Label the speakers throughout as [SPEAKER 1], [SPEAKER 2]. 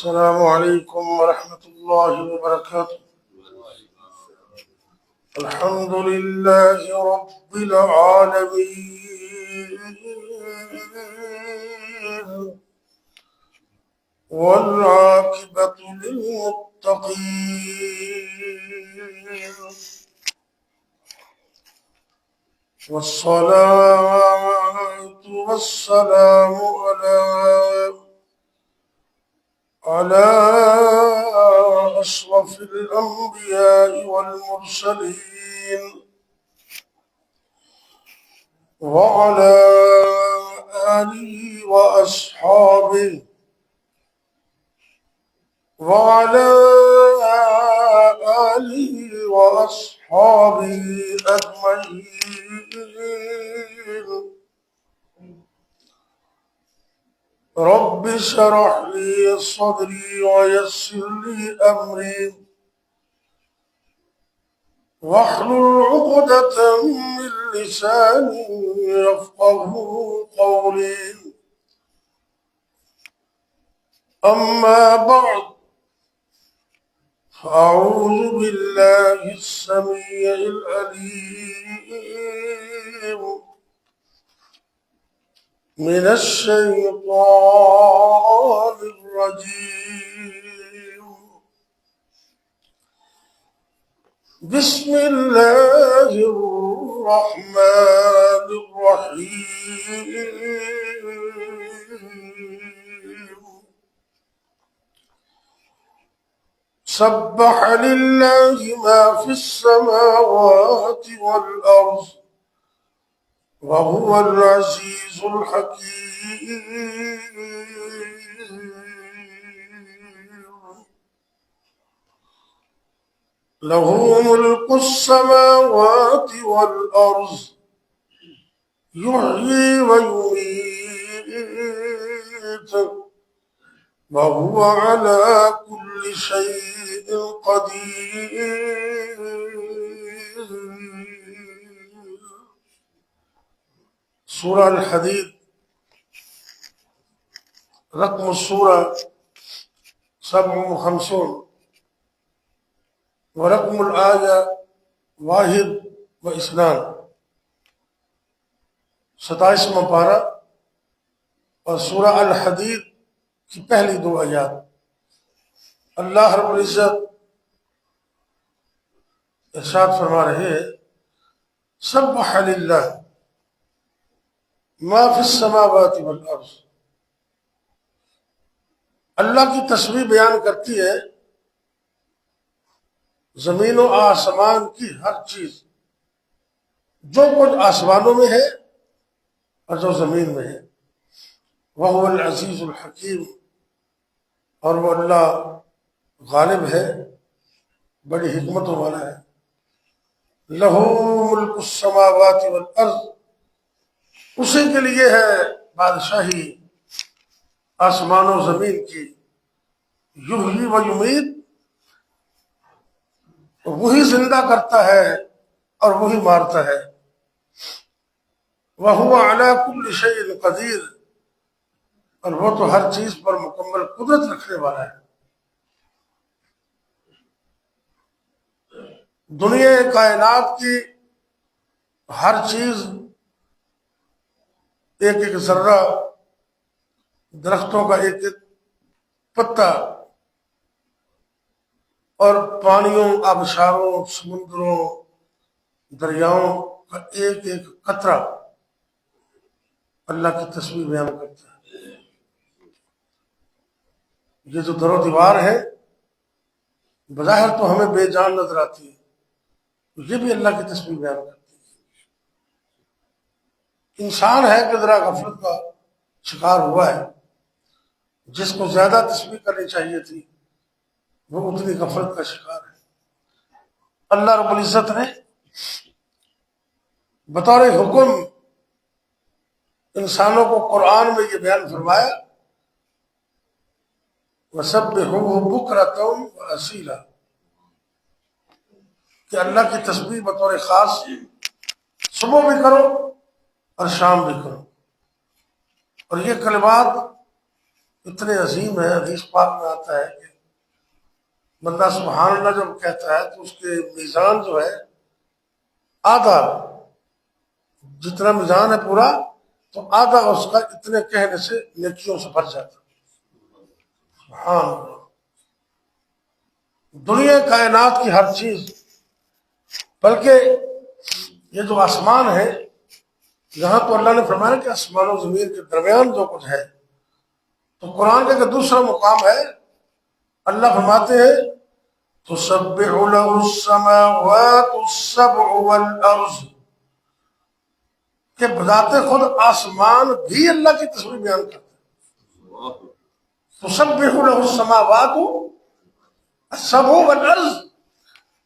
[SPEAKER 1] السلام عليكم ورحمة الله وبركاته. الحمد لله رب العالمين والعاقبة للمتقين والصلاة والسلام على أشرف الأنبياء والمرسلين وعلى آله وأصحابه أجمعين. رب اشرح لي صدري ويسر لي أمري واحلل عقدة من لساني يفقه قولي. أما بعد، أعوذ بالله السميع العليم من الشيطان الرجيم. بسم الله الرحمن الرحيم. سبح لله ما في السماوات والأرض وهو العزيز الحكيم. له ملك السماوات والأرض يحيي ويميت وهو على كل شيء قدير. سورہ الحدید رقم السورہ 57 ورقم الآیہ 1 27واں پارہ اور سورہ الحدید کی پہلی 2 آیات. اللہ رب العزت ارشاد فرما رہے ہیں سبح للہ ما فی السماوات والارض. اللہ کی تسبیح بیان کرتی ہے زمین و آسمان کی ہر چیز، جو کچھ آسمانوں میں ہے اور جو زمین میں ہے. وَهُوَ الْعَزِيزُ الْحَكِيمُ، اور وہ اللہ غالب ہے، بڑی حکمتوں والا ہے. لَهُ مُلْكُ السَّمَاوَاتِ وَالْأَرْضِ، اسی کے لیے ہے بادشاہی آسمان و زمین کی. یحیی و یمیت، وہی زندہ کرتا ہے اور وہی مارتا ہے. وَهُوَ عَلَى كُلِّ شَيْءٍ قَدِيرٌ، اور وہ تو ہر چیز پر مکمل قدرت رکھنے والا ہے. دنیا کائنات کی ہر چیز، ایک ایک ذرہ، درختوں کا ایک ایک پتا اور پانیوں، آبشاروں، سمندروں، دریاؤں کا ایک ایک قطرہ اللہ کی تسبیح بیان کرتا ہے. یہ جو در و دیوار ہے بظاہر تو ہمیں بے جان نظر آتی ہے، یہ بھی اللہ کی تسبیح بیان کرتی ہے. انسان ہے کہ ذرا غفلت کا شکار ہوا ہے، جس کو زیادہ تسبیح کرنی چاہیے تھی وہ اتنی غفلت کا شکار ہے. اللہ رب العزت نے بطور حکم انسانوں کو قرآن میں یہ بیان فرمایا وَسَبِّحُوهُ بُكْرَةً وَأَصِيلًا، کہ اللہ کی تسبیح بطور خاص صبح بھی کرو اور شام بھی کرو. اور یہ کلمات اتنے عظیم ہے. حدیث پاک میں آتا ہے کہ بندہ سبحان اللہ جب کہتا ہے تو اس کے میزان جو ہے آدھا، جتنا میزان ہے پورا تو آدھا اس کا اتنے کہنے سے نیکیوں سے بھر جاتا. سبحان اللہ. دنیا کائنات کی ہر چیز، بلکہ یہ جو آسمان ہے یہاں تو اللہ نے فرمایا کہ آسمان و زمین کے درمیان جو کچھ ہے، تو قرآن کا دوسرا مقام ہے اللہ فرماتے ہیں تسبح له السماوات السبع والارض، کہ بذات خود آسمان بھی اللہ کی تصویر بیان کرتے ہیں. تسبح له السماوات السبع والارض،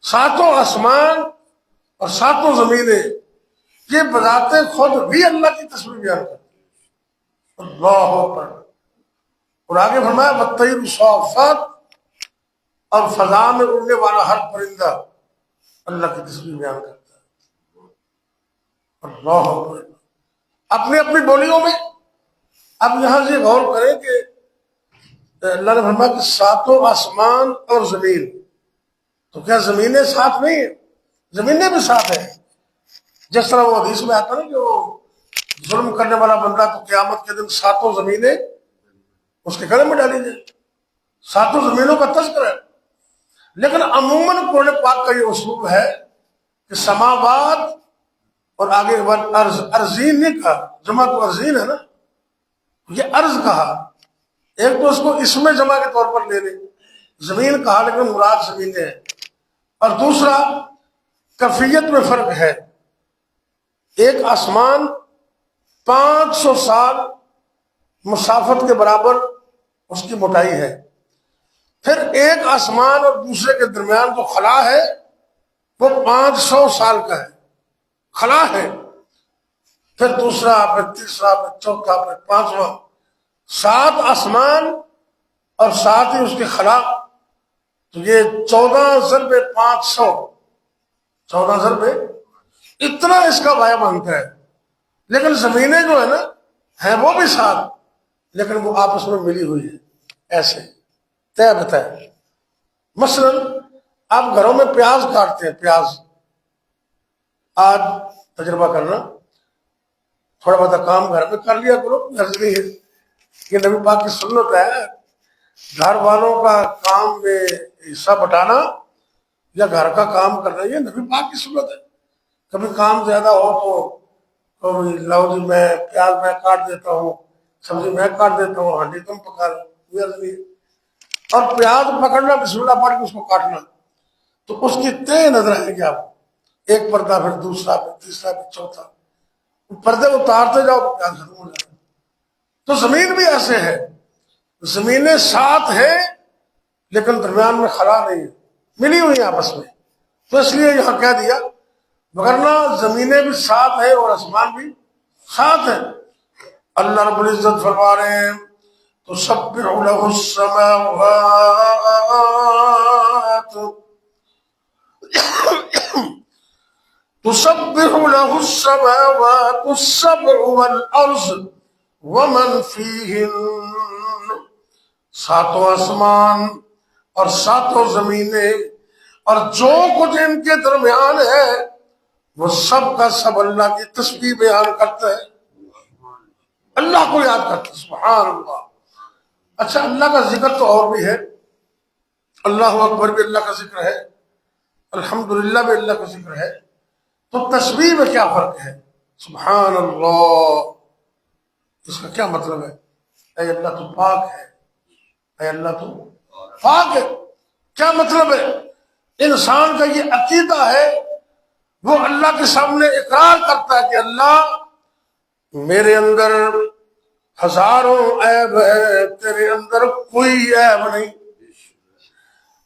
[SPEAKER 1] ساتوں آسمان اور ساتوں زمینیں یہ بذات خود بھی اللہ کی تصویر بیان کرتے ہیں. اللہ اکبر. اور آگے فرمایا والطیر صافات، اور فضا میں اڑنے والا ہر پرندہ اللہ کی تصویر بیان کرتا ہے. اللہ اکبر. اپنی اپنی بولیوں میں. اب یہاں سے غور کریں کہ اللہ نے فرمایا کہ ساتوں آسمان اور زمین، تو کیا زمینیں ساتھ نہیں ہیں؟ زمینیں بھی ساتھ ہیں. جس طرح وہ حدیث میں آتا نا کہ وہ ظلم کرنے والا بندہ تو قیامت کے دن ساتوں زمینیں اس کے گلے میں ڈالی جائے. ساتوں زمینوں کا تذکرہ ہے. لیکن عموماً قرآن پاک کا یہ اسلوب ہے کہ سماوات اور آگے ارض، ارزین نہیں کہا، جمع تو ارزین ہے نا، یہ ارض کہا. ایک تو اس کو اسم جمع کے طور پر لے لیں، زمین کہا لیکن مراد زمینیں ہیں. اور دوسرا کیفیت میں فرق ہے. ایک آسمان 500 سال مسافت کے برابر اس کی موٹائی ہے. پھر ایک آسمان اور دوسرے کے درمیان جو خلا ہے وہ 500 سال کا ہے، خلا ہے. پھر دوسرا، پھر تیسرا، پھر چوتھا، پھر پانچواں، 7 آسمان اور ساتھ ہی اس کے خلا. تو یہ 14 ضرب 500، 14 ضرب، اتنا اس کا وایہ بنتا ہے. لیکن زمینیں جو ہے نا ہیں وہ بھی ساتھ، لیکن وہ آپس میں ملی ہوئی ہے ایسے طے بتائے. مثلا آپ گھروں میں پیاز کاٹتے ہیں، پیاز آج تجربہ کرنا، تھوڑا بہت کام گھر میں کر لیا کرو، غرض نہیں ہے. یہ نبی پاک کی سنت ہے. گھر والوں کا کام میں حصہ بٹانا یا گھر کا کام کرنا، یہ نبی پاک کی سنت ہے. کبھی کام زیادہ ہو تو لاؤ جی میں پیاز میں کاٹ دیتا ہوں، سبزی میں کاٹ دیتا ہوں، ہانڈی تم پکا لو، غرض نہیں ہے. اور پیاز پکڑنا، بسم اللہ پڑھ کے اس کو کاٹنا، تو اس کی تہ نظر آئے گی آپ کو. ایک پردہ، پھر دوسرا، پھر تیسرا، پھر چوتھا، پردے اتارتے جاؤ تو پیاز ختم ہو جائے. تو زمین بھی ایسے ہے، زمینیں ساتھ ہیں لیکن درمیان میں خلا نہیں ہے، ملی ہوئی ہیں آپس میں. تو اس لیے یہاں کہہ دیا، وگرنہ زمینیں بھی ساتھ ہیں اور آسمان بھی ساتھ ہیں. اللہ رب العزت فرما رہے ہیں تسبح له السماوات، تسبح له السماوات السبع والارض ومن فیہن، ساتوں آسمان اور ساتوں زمینیں اور جو کچھ ان کے درمیان ہے وہ سب کا سب اللہ کی تسبیح بیان کرتا ہے، اللہ کو یاد کرتا ہے. سبحان اللہ. اچھا، اللہ کا ذکر تو اور بھی ہے، اللہ اکبر بھی اللہ کا ذکر ہے، الحمدللہ بھی اللہ کا ذکر ہے. تو تسبیح میں کیا فرق ہے؟ سبحان اللہ، اس کا کیا مطلب ہے؟ اے اللہ تو پاک ہے، اے اللہ تو پاک ہے. کیا مطلب ہے؟ انسان کا یہ عقیدہ ہے، وہ اللہ کے سامنے اقرار کرتا ہے کہ اللہ میرے اندر ہزاروں عیب ہے، تیرے اندر کوئی عیب نہیں.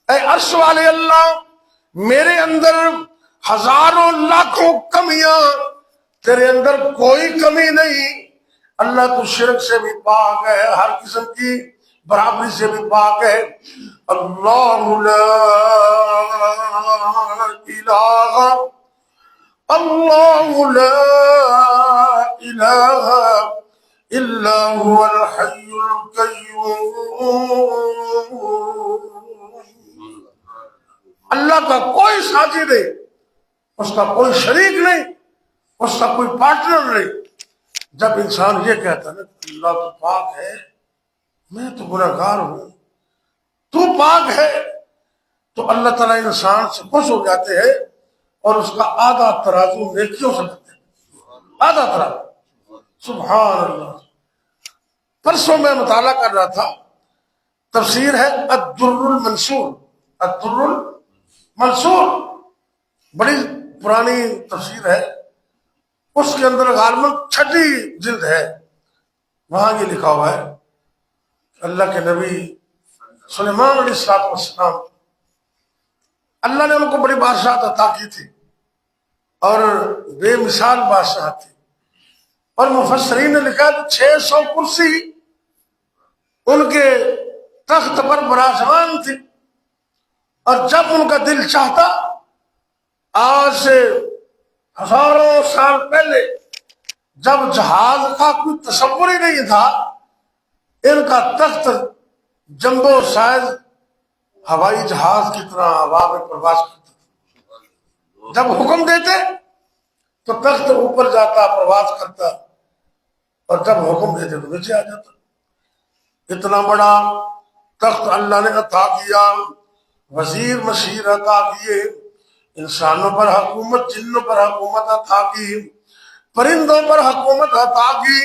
[SPEAKER 1] اے عرش والے اللہ، میرے اندر ہزاروں لاکھوں کمیاں، تیرے اندر کوئی کمی نہیں. اللہ تو شرک سے بھی پاک ہے، ہر قسم کی برابری سے بھی پاک ہے. اللہ لا الہ، اللہ لا الہ إلا هو الحي القيوم. اللہ کا کوئی ساتھی نہیں، اس کا کوئی شریک نہیں، اس کا کوئی پارٹنر نہیں. جب انسان یہ کہتا ہے نا اللہ تو پاک ہے، میں تو گناہگار ہوں، تو پاک ہے، تو اللہ تعالیٰ انسان سے خوش ہو جاتے ہیں اور اس کا آدھا ترازو نیکیوں سے کرتے ہیں. آدھا ترازو. سبحان اللہ. پرسوں میں مطالعہ کر رہا تھا، تفسیر ہے الدر المنصور. الدر المنصور بڑی پرانی تفسیر ہے، اس کے اندر غالباً 6 جلد ہے. وہاں یہ لکھا ہوا ہے اللہ کے نبی سلیمان علیہ السلام، اللہ نے ان کو بڑی بادشاہت عطا کی تھی اور بے مثال بادشاہت تھی. اور مفسرین نے لکھا کہ 600 کرسی ان کے تخت پر براجمان تھی. اور جب ان کا دل چاہتا، آج سے ہزاروں سال پہلے جب جہاز کا کوئی تصور ہی نہیں تھا، ان کا تخت جمبو سائز ہوائی جہاز کی طرح ہوا میں پرواز کرتا تھا. جب حکم دیتے تو تخت اوپر جاتا، پرواز کرتا، اور جب حکم دیتے تو نیچے آ جاتا. اتنا بڑا تخت اللہ نے عطا کیا. وزیر مشیر عطا کیے، انسانوں پر حکومت، جنوں پر حکومت عطا کی، پرندوں پر حکومت عطا کی.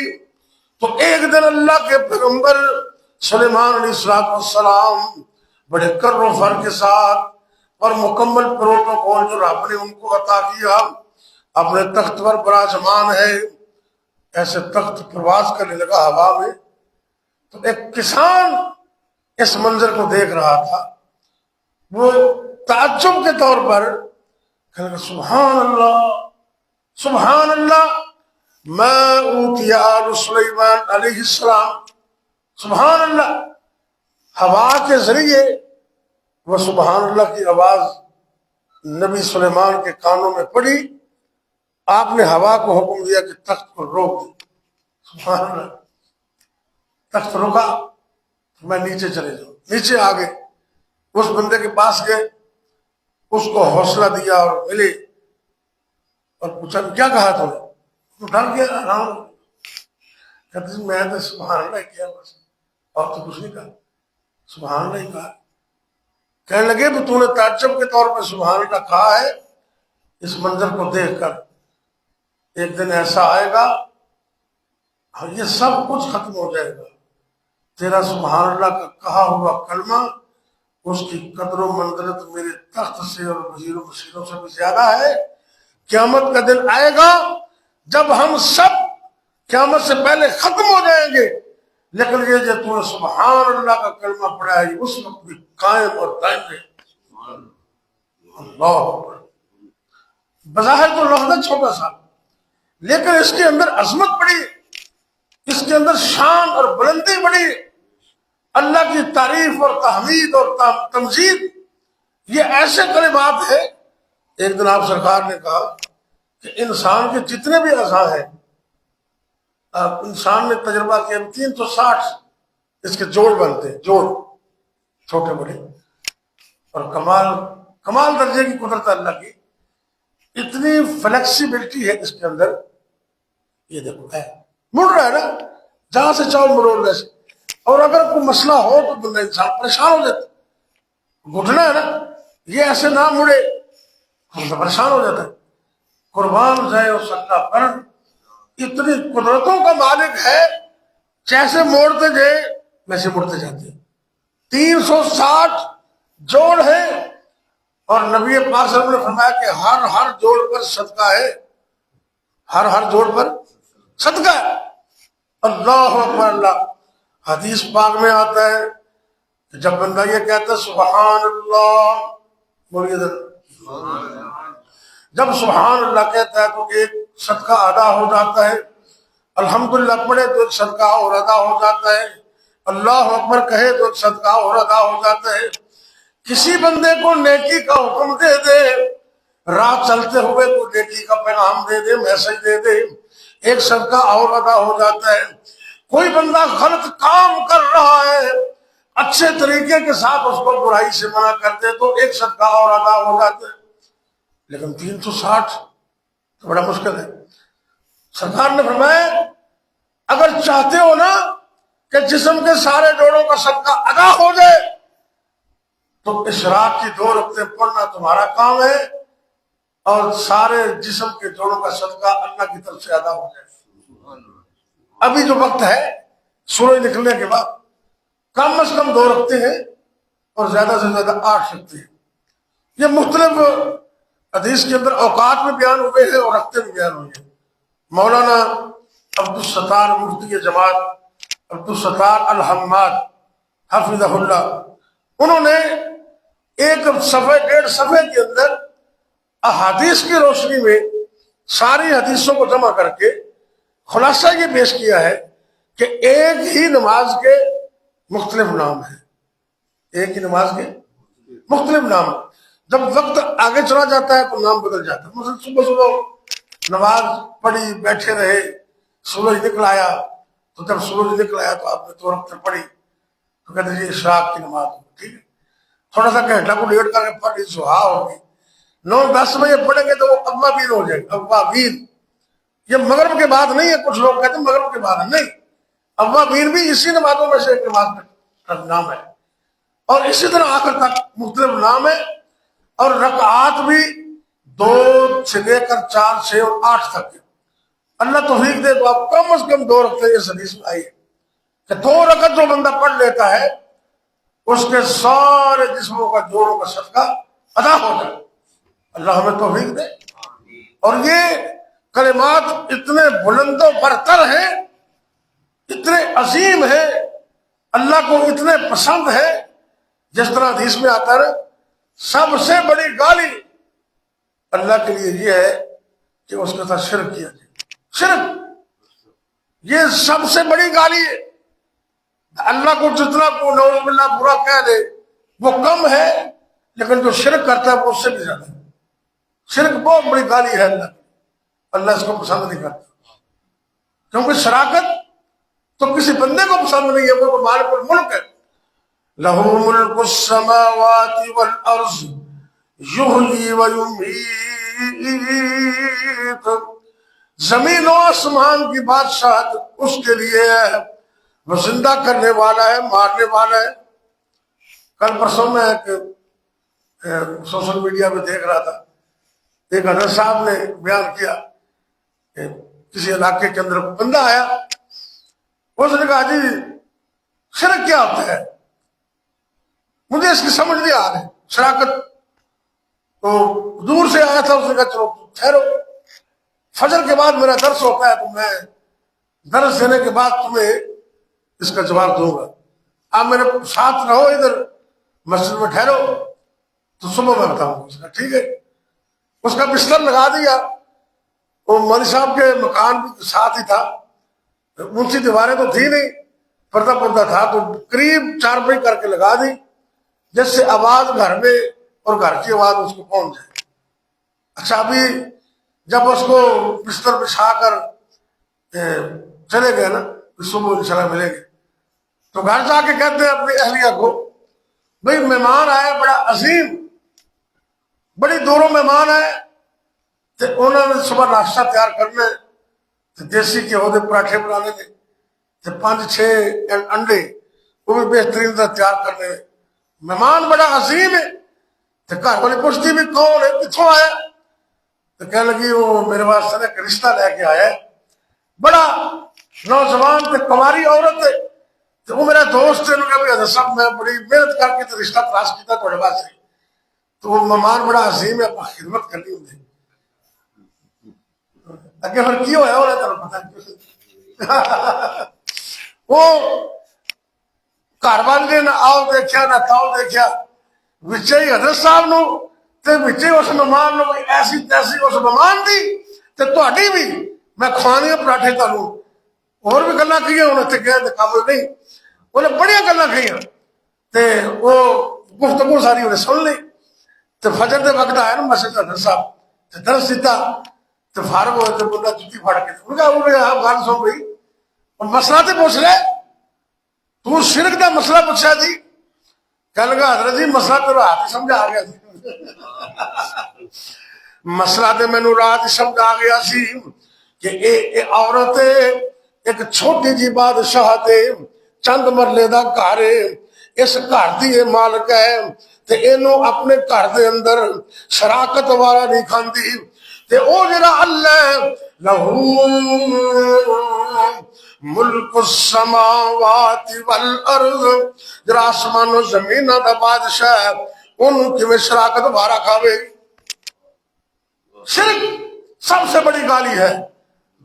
[SPEAKER 1] تو ایک دن اللہ کے پیغمبر سلیمان علیہ السلام بڑے کر و فر کے ساتھ اور مکمل پروٹوکول جو رب نے ان کو عطا کیا، اپنے تخت پر براجمان ہے، ایسے تخت پرواز کرنے لگا ہوا میں. تو ایک کسان اس منظر کو دیکھ رہا تھا، وہ تعجب کے طور پر کہنے لگا سبحان اللہ سبحان اللہ ما اوتی آل سلیمان علیہ السلام. سبحان اللہ. ہوا کے ذریعے وہ سبحان اللہ کی آواز نبی سلیمان کے کانوں میں پڑی. آپ نے ہوا کو حکم دیا کہ تخت کو روک دے. سبحان اللہ. تخت روکا، میں نیچے چلے جاؤں. نیچے آ گئے، اس بندے کے پاس گئے، اس کو حوصلہ دیا اور ملے اور پوچھا کیا کہا تم نے؟ تو ڈر گیا، آرام. کہتے میں تو سبحان اللہ کیا بس، اور تو کچھ نہیں کہا، سبحان اللہ ہی کہا. کہنے لگے تو نے تعجب کے طور پر سبحان اللہ کہا ہے، اس منظر کو دیکھ کر ایک دن ایسا آئے گا یہ سب کچھ ختم ہو جائے گا. تیرا سبحان اللہ کا کہا ہوا کلمہ، اس کی قدر و منزلت میرے تخت سے اور وزیر و مشیروں سے بھی زیادہ ہے. قیامت کا دن آئے گا جب ہم سب قیامت سے پہلے ختم ہو جائیں گے، لیکن یہ جو تو نے سبحان اللہ کا کلمہ پڑھا ہے اس وقت بھی قائم اور دائم ہے. اللہ اکبر. بظاہر تو لفظ چھوٹا سا، لیکن اس کے اندر عظمت بڑی، اس کے اندر شان اور بلندی بڑی. اللہ کی تعریف اور تحمید اور تمجید یہ ایسے کلمات ہے. ایک دن آپ سرکار نے کہا کہ انسان کے جتنے بھی اعضاء ہیں، انسان نے تجربہ کیا 360 اس کے جوڑ بنتے ہیں، جوڑ چھوٹے بڑے. اور کمال درجے کی قدرت اللہ کی، اتنی فلیکسیبلٹی ہے اس کے اندر. یہ دیکھو ہے مڑ رہا ہے نا، جہاں سے چاہو مروڑنے سے. اور اگر کوئی مسئلہ ہو تو بندہ انسان پریشان ہو جاتا. گھٹنا ہے نا، یہ ایسے نہ مڑے تو پریشان ہو جاتا ہے. قربان جائے اس اللہ پر، اتنی قدرتوں کا مالک ہے، جیسے موڑتے جائے ویسے مڑتے جاتے ہیں. 360 جوڑ ہیں، اور نبی پاک صلی اللہ علیہ وسلم نے فرمایا کہ ہر جوڑ پر صدقہ ہے، ہر جوڑ پر صدقہ ہے. اللہ اکبر. اللہ حدیث پاک میں آتا ہے کہ جب بندہ یہ کہتا ہے سبحان اللہ، بولیے جب سبحان اللہ کہتا ہے تو ایک صدقہ ادا ہو جاتا ہے. الحمدللہ پڑھے تو ایک صدقہ اور ادا ہو جاتا ہے. اللہ اکبر کہے تو ایک صدقہ اور ادا ہو جاتا ہے. کسی بندے کو نیکی کا حکم دے دے، راہ چلتے ہوئے کو نیکی کا پیغام دے دے، میسج دے دے، ایک صدقہ اور ادا ہو جاتا ہے. کوئی بندہ غلط کام کر رہا ہے اچھے طریقے کے ساتھ اس کو برائی سے منع کر دے تو ایک صدقہ اور ادا ہو جاتا ہے، لیکن 360 تو بڑا مشکل ہے۔ سرکار نے فرمایا اگر چاہتے ہو نا کہ جسم کے سارے جوڑوں کا صدقہ ادا ہو جائے تو اشراق کی 2 رکعتیں پڑھنا تمہارا کام ہے، اور سارے جسم کے جوڑوں کا صدقہ اللہ کی طرف سے ادا ہو جائے۔ ابھی جو وقت ہے سورج نکلنے کے بعد کم از کم 2 رکعتیں ہیں اور زیادہ سے زیادہ 8 رکعتیں ہیں۔ یہ مختلف حدیث کے اندر اوقات میں بیان ہوئے ہیں اور رکعتیں میں بیان ہوئی ہیں۔ مولانا عبدالستار مفتی جماعت عبدالستار الحماد حفظہ اللہ، انہوں نے ایک صفحے 1.5 صفحے کے اندر احادیث کی روشنی میں ساری حدیثوں کو جمع کر کے خلاصہ یہ پیش کیا ہے کہ ایک ہی نماز کے مختلف نام ہیں، ایک ہی نماز کے مختلف نام۔ جب وقت آگے چلا جاتا ہے تو نام بدل جاتا ہے۔ مثلا صبح صبح نماز پڑھی، بیٹھے رہے، سورج نکل آیا، تو جب سورج نکل آیا تو آپ نے 2 رکعتیں پڑھی تو کہتے ہیں اشراق کی نماز ہوگی، ٹھیک ہے۔ تھوڑا سا گھنٹہ کو لیٹ کر کے پڑھی سہا ہوگی، 9-10 بجے پڑھیں گے تو وہ اوابین ہو جائے گا، اوابین۔ یہ مغرب کے بعد نہیں ہے، کچھ لوگ کہتے ہیں مغرب کے بعد ہے، نہیں، اوابین بھی اسی نمازوں میں سے ایک نماز کا نام ہے، اور اسی طرح آخر تک مختلف نام ہے، اور رکعات بھی 2 سے لے کر 4، 6 اور 8 تک ہے۔ اللہ توفیق دے تو آپ کم از کم 2 رکعتیں اس حدیث میں آئی ہے کہ 2 رکعت جو بندہ پڑھ لیتا ہے اس کے سارے جسموں کا جوڑوں کا صدقہ ادا ہو جائے۔ اللہ ہمیں توفیق دے۔ اور یہ کلمات اتنے بلند و برتر ہیں، اتنے عظیم ہیں، اللہ کو اتنے پسند ہے، جس طرح حدیث میں آتا ہے سب سے بڑی گالی اللہ کے لیے یہ ہے کہ اس کے ساتھ شرک کیا جائے۔ شرک یہ سب سے بڑی گالی ہے۔ اللہ کو جتنا کو نعوذ باللہ برا کہہ دے وہ کم ہے، لیکن جو شرک کرتا ہے وہ اس سے بھی زیادہ ہے۔ شرک بہت بڑی گالی ہے اللہ کی، اللہ اس کو پسند نہیں کرتا، کیونکہ شراکت تو کسی بندے کو پسند نہیں ہے، وہ تو مالک الملک ہے۔ لَهُ مُلْكُ السَّمَاوَاتِ وَالْأَرْضِ يُحْيِي وَيُمِيتُ، زمین و آسمان کی بادشاہت اس کے لیے ہے، وہ زندہ کرنے والا ہے، مارنے والا ہے۔ کل پرسوں میں ایک سوشل میڈیا پہ دیکھ رہا تھا، ایک حضرت صاحب نے بیان کیا کہ کسی علاقے کے اندر بندہ آیا، اس نے کہا جی شرک کیا ہوتا ہے، مجھے اس کی سمجھ نہیں آ رہی شراکت۔ تو دور سے آیا تھا، اس نے کہا چلو ٹھہرو، فجر کے بعد میرا درس ہوتا ہے تو میں درس دینے کے بعد تمہیں اس کا جواب دوں گا، آپ میرے ساتھ رہو، ادھر مسجد میں ٹھہرو تو صبح میں بتاؤں گا۔ اس کا ٹھیک ہے، اس کا بستر لگا دیا، وہ مولوی صاحب کے مکان بھی ساتھ ہی تھا، اونچی دیواریں تو تھی نہیں، پردہ پردہ تھا، تو قریب 4 بجے کر کے لگا دی جس سے آواز گھر میں اور گھر کی آواز اس کو پہنچ جائے۔ اچھا ابھی جب اس کو بستر بچھا کر چلے گئے نا، صبح انشاءاللہ ملیں گے، تو گھر جا کے کہتے ہیں اپنی اہلیہ کو بھئی مہمان آئے بڑا عظیم، بڑی دوروں مہمان آئے، تو انہوں نے صبح ناشتہ تیار کرنا ہے، تو دیسی کے عہدے پراٹھے بنانے میں، تو 5-6 انڈے وہ بھی بہترین طرح تیار کرنے میں، مہمان بڑا عظیم ہے۔ تو گھر والی پوچھتی بھی کون ہے، کتوں آیا؟ تو کہنے لگی وہ میرے واسطے ایک رشتہ لے کے آیا ہے، بڑا نوجوان تے کماری عورت ہے، تو وہ میرا دوست ہے، انہوں نے کہا حضرت صاحب میں بڑی محنت کر کے تو رشتہ تلاش کیا تھوڑے واسطے، تو وہ مہمان بڑا عظیم ہے، اپنا خدمت کرنی ہوتی اگے پھر کی ہوا ہونا تمہیں پتا وہ گھر والے نے آؤ دیکھا نہ تاؤ دیکھا، بچے ہی حضرت صاحب نو تے بچے اس مہمان نو ایسی تیسی اس مہمان دی تے تہاڈی بھی میں کھوانی پراٹھے تانوں، اور بھی گلاں کیاں انہوں تے گئے تے قابل نہیں، انہیں بڑیاں گلاں کھائیاں تے وہ گفتگو ساری انہیں سن لی۔ تے فجر دے وقت آیا نا مسجد حضرت صاحب تے درس دیتا، تو فارغ ہوئے تو بندہ جتی پھڑ کے انہوں نے کہا آپ گل سن بھائی، مسئلہ تو پوچھ رہے تو شرک کا مسئلہ پوچھا جی کہ لگا حضرت جی مسئلہ تو رات ہی سمجھ آ گیا مسئلہ تو مینو رات ہی سمجھ آ گیا سی کہ عورت ایک چھوٹی جی بادشاہ دے چند مرلے دا گھر اس گھر دی یہ مالک ہے تے اینو اپنے گھر دے اندر شراکت والا نہیں کھاندی تے او جڑا اللہ لہو ملک السماوات والارض جڑا آسمان و زمین دا بادشاہ ہے انہوں کی میں شراکت وارا کھاوے. شرک سب سے بڑی گالی ہے.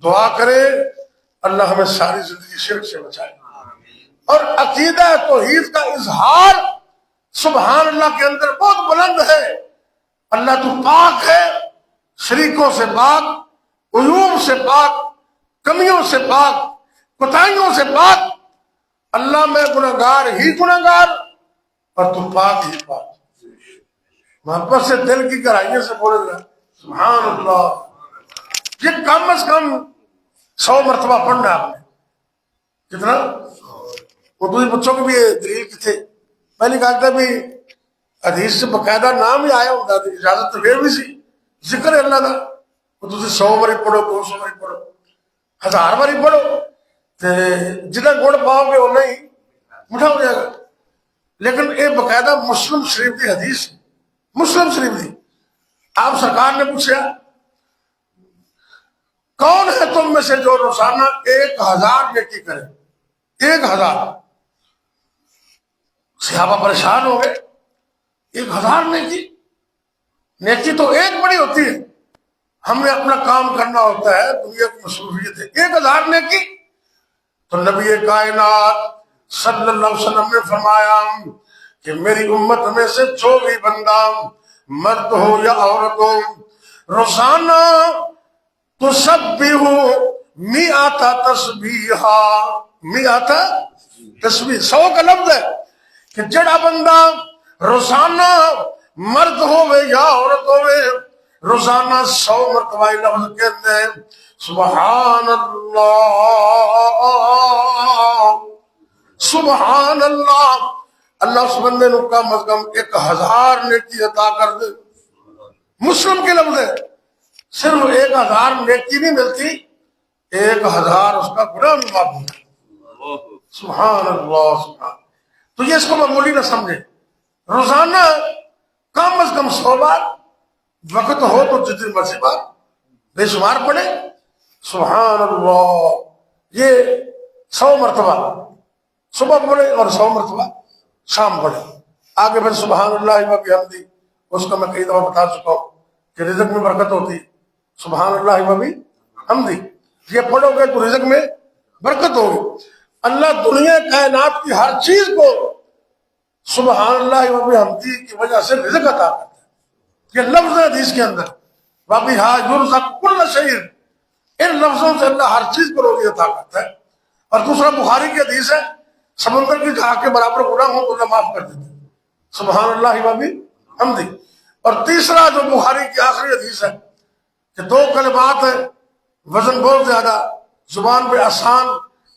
[SPEAKER 1] دعا کرے اللہ ہمیں ساری زندگی شرک سے بچائے. اور عقیدہ توحید کا اظہار سبحان اللہ کے اندر بہت بلند ہے. اللہ تو پاک ہے، شریکوں سے پاک، عیوب سے پاک، کمیوں سے پاک، کوتاہیوں سے پاک. اللہ میں گناہگار ہی گناہگار اور تو پاک ہی پاک. محبت سے دل کی گہرائیوں سے بولے گا سبحان اللہ. یہ کم از کم 100 مرتبہ پڑھنا آپ نے. کتنا؟ وہ دوسرے بچوں کے بھی دلیل کی تھے. میں نے کہا تھا بھی حدیث سے باقاعدہ نام ہی آیا ہوتا تھا، اجازت تو پھر بھی سی ذکر ہے اللہ کا. وہ تھی 100 باری پڑھو، 200 باری پڑھو، 1000 باری پڑھو، جتنا گڑ پاؤ گے اتنا ہی میٹھا ہو جائے گا. لیکن یہ باقاعدہ مسلم شریف کی حدیث، مسلم شریف کی. آپ سرکار نے پوچھا کون ہے تم میں سے جو روزانہ 1000 نیکی کرے؟ 1000. صحابہ پریشان ہو گئے. 1000 نیکی تو ایک بڑی ہوتی ہے، ہم نے اپنا کام کرنا ہوتا ہے، دنیا کی مصروفیت ہے. 1000 نیکی؟ تو نبی کائنات صلی اللہ علیہ وسلم نے فرمایا کہ میری امت میں سے جو بھی بندہ مرد ہو یا عورت ہو روزانہ تسبیح مئات تسبیحا، مئات تسبیح 100 کا لفظ ہے کہ جڑا بندہ روزانہ مرد ہوئے یا عورت ہوئے روزانہ 100 مرتبہ لفظ کہتے ہیں سبحان اللہ سبحان اللہ. اللہ اس بندے نو کم از کم 1000 نیکی عطا کر دے. مسلم کے لفظ ہے. صرف 1000 نیکی نہیں ملتی، 1000 اس کا گناہ بھی معاف ہوتا ہے. سبحان اللہ سبحان. تو یہ اس کو معمولی نہ سمجھے. روزانہ کم از کم 100 بار، وقت ہو تو جتنی مرضی بار بے شمار پڑھے سبحان اللہ. یہ 100 مرتبہ صبح پڑھے اور 100 مرتبہ شام پڑھے. آگے پھر سبحان اللہ و بحمدہ، اس کا میں کئی دفعہ بتا چکا ہوں کہ رزق میں برکت ہوتی. سبحان اللہ و بحمدہ یہ پڑھو گے تو رزق میں برکت ہوگی. اللہ دنیا کائنات کی ہر چیز کو سبحان اللہ و بحمدہ کی وجہ سے رزق عطا کرتا ہے. یہ لفظ ہے حدیث کے اندر وَبِهَا يُرْزَقُ كُلُّ شَيْءٍ. ان لفظوں سے اللہ ہر چیز کو روزی عطا کرتا ہے. اور دوسرا بخاری کی حدیث ہے سمندر کی جھاگ کے برابر گناہ ہو تو اللہ معاف کر دیتے سبحان اللہ و بحمدہ. اور تیسرا جو بخاری کی آخری حدیث ہے کہ 2 کلمات ہیں، وزن بہت زیادہ، زبان پہ آسان،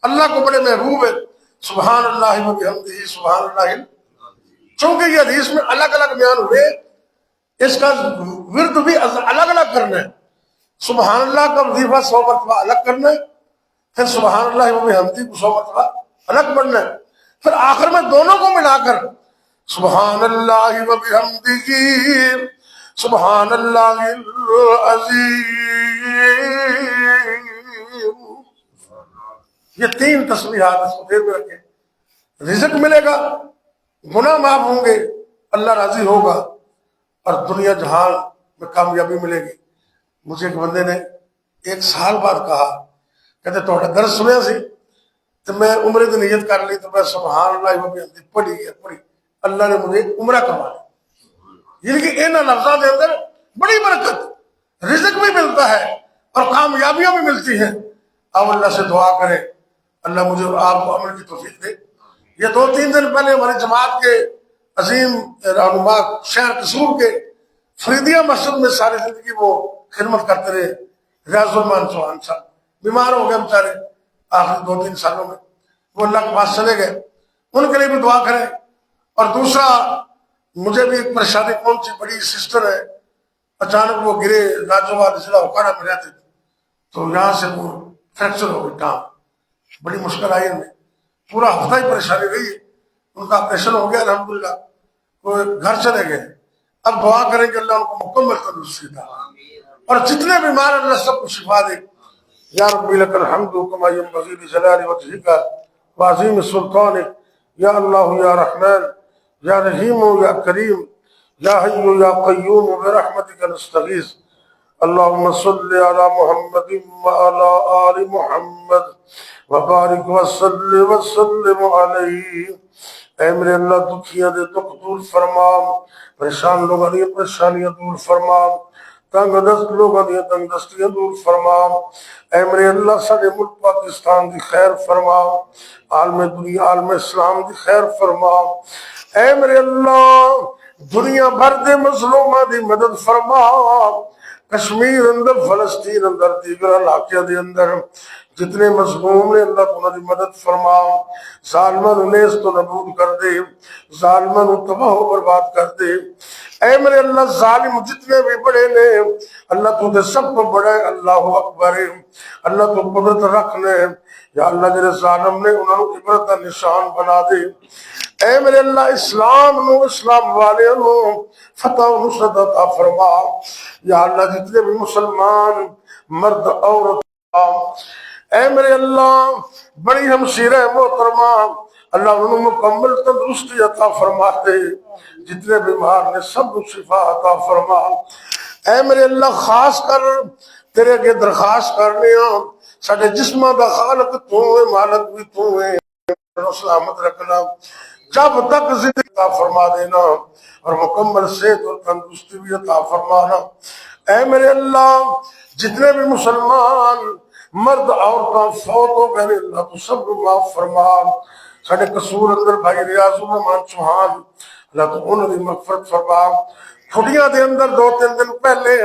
[SPEAKER 1] اللہ کو بڑے محبوب ہے، سبحان اللہ و بحمدہ سبحان اللہ. چونکہ یہ حدیث میں الگ الگ بیان ہوئے، اس کا ورد بھی الگ الگ کرنا ہے. سبحان اللہ کا وظیفہ 100 مرتبہ الگ کرنا ہے، پھر سبحان اللہ و بحمدہ کو 100 مرتبہ الگ پڑھنا ہے، پھر آخر میں دونوں کو ملا کر سبحان اللہ و بحمدہ سبحان اللہ العظیم. یہ 3 تسبیحات اس کو دیر میں رکھیں. رزق ملے گا، گناہ معاف ہوں گے، اللہ راضی ہوگا اور دنیا جہان میں کامیابی ملے گی. مجھے ایک بندے نے 1 سال بعد کہا، کہتے تھوڑا درس سنیا سی تو میں عمرے کی نیت کر لی تو میں سبحان اللہ و بحمدہ پڑھی، اللہ نے مجھے عمرہ کروا لیا. یعنی کہ ان لفظوں کے اندر بڑی برکت، رزق بھی ملتا ہے اور کامیابیاں بھی ملتی ہیں. اب اللہ سے دعا کریں اللہ مجھے اور آپ کو عمل کی توفیق دے. یہ 2-3 دن پہلے ہماری جماعت کے عظیم رہنما شہر قصور کے فریدیہ مسجد میں ساری زندگی وہ خدمت کرتے رہے ریاض الرحمان چوہان صاحب بیمار ہو گئے بیچارے. آخری 2-3 سالوں میں، وہ اللہ کے پاس چلے گئے، ان کے لیے بھی دعا کریں۔ اور دوسرا، مجھے بھی ایک پریشانی پہنچی، بڑی سسٹر ہے، اچانک وہ گرے، لاجواب ضلع اوکاڑا میں رہتے تھے، تو یہاں سے وہ فریکچر ہو گئی ٹانگ، بڑی مشکل آئی انہیں، پورا ہفتہ ہی پریشانی رہی، ان کا آپریشن ہو گیا الحمدللہ، وہ گھر چلے گئے۔ اب دعا کریں کہ اللہ ان کو مکمل تندرستی عطا، اور جتنے بیمار اللہ سب کو شفا دے۔ یا ربی لک الحمد کما ینبغی لجلال وجہک وعظیم سلطانک، یا اللہ یا رحمن یا رحیم یا کریم یا حی یا قیوم برحمتک نستغیث۔ اللہم صل علی محمد وعلی آل محمد وبارک وسلم علیہ۔ اے میرے اللہ دکھیاں دے دکھ دور فرما، پریشان لوگوں دی پریشانیاں دور فرما، تنگ دست لوگوں دی تنگ دستیاں دور فرما۔ اے میرے اللہ سارے ملک پاکستان دی خیر فرما، عالم دنیا عالم اسلام دی خیر فرما۔ اے میرے اللہ دنیا بھر دے مظلوماں دی مدد فرما، کشمیر اندر، فلسطین اندر، دیگر علاقے دے اندر جتنے مظلوم نے اللہ تو انہاں دی مدد فرما، ظالماں نوں نیست و نابود کر دے، ظالماں نوں تباہ و برباد کر دے۔ اے میرے اللہ ظالم جتنے بھی بڑے نے اللہ تو دے سب کو بڑے، اللہ اکبر، اللہ تو قدرت رکھنے، یا اللہ جڑے ظالم نے انہاں نوں عبرت دا نشان بنا دے۔ اے میرے اللہ اسلام نو، اسلام والے نو فتح و نصرت عطا فرما، یا اللہ جتنے بھی مسلمان مرد عورت، اے میرے اللہ بڑی ہمشیرہ محترمہ اللہ انہوں مکمل تندرستی عطا فرما دے، جتنے بیمار نے سب کو شفا عطا فرما۔ اے میرے اللہ خاص کر تیرے کے درخواست کرنے ہاں، ساڑھے جسمہ دا خالق تو ہے، مالک بھی تو ہے، سلامت رکھنا، جب تک زندگی عطا فرما دینا، اور مکمل صحت اور تندرستی بھی عطا فرمانا۔ اے میرے اللہ جتنے بھی مسلمان مرد عورتاں فوت ہو گئے اللہ تو سب کو معاف فرما۔ ساڑھے قصور اندر بھائی ریاض الرحمان چوہان اللہ تو انہوں نے مغفرت فرما۔ چھٹیاں دے اندر 2-3 دن پہلے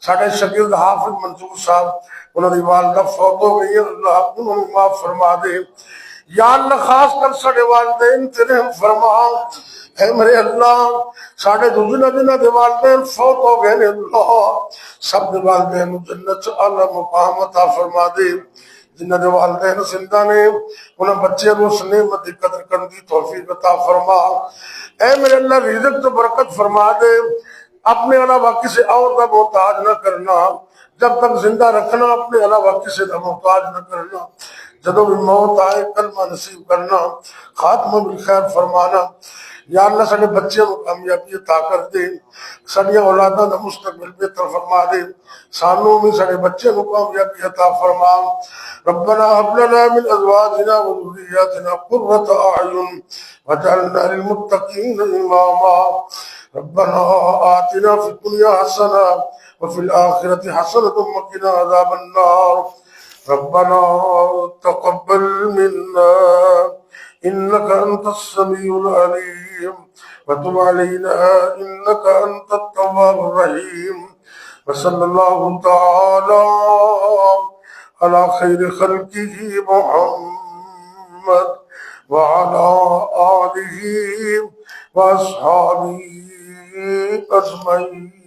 [SPEAKER 1] ساڑھے شکیل حافظ منصور صاحب انہوں نے والدہ فوت ہو گئی، اللہ انہوں نے معاف فرما دے۔ یا اللہ خاص کر ساڑھے والدین تیرے ہم فرما۔ اے میرے اللہ ساڑھے جنہ دے والدین فوت ہو گئے نے اللہ سب دے والدین جنت اعلی مقام عطا فرما دے۔ جنہ دے والدین زندہ نے انہیں بچے روس نعمت دی قدر کرنے دی توفیق عطا فرما۔ اے میرے اللہ رزق تو برکت فرما دے، اپنے علاوہ کسی اور کا محتاج نہ کرنا، جب تک زندہ رکھنا اپنے علاوہ کسی کا محتاج نہ کرنا، جدوں بھی موت آئے کلمہ نصیب کرنا، خاتمہ بالخیر فرمانا۔ یا اللہ ساڑھے بچے کو کامیابی عطا کر دے، ساڑھے اولاداں دا مستقبل بہتر فرما دے، سانوں میں ساڑھے بچے کو کامیابی عطا فرما۔ ربنا هب لنا من ازواجنا وذرياتنا قرة اعين واجعلنا للمتقين اماما۔ ربنا آتنا في الدنيا حسنة وفي الآخرة حسنة وقنا عذاب النار۔ ربنا تقبل منا إنك أنت السميع العليم وتب علينا إنك أنت التواب الرحيم۔ وصلى الله تعالى على خير خلقه محمد وعلى آله وأصحابه أجمعين۔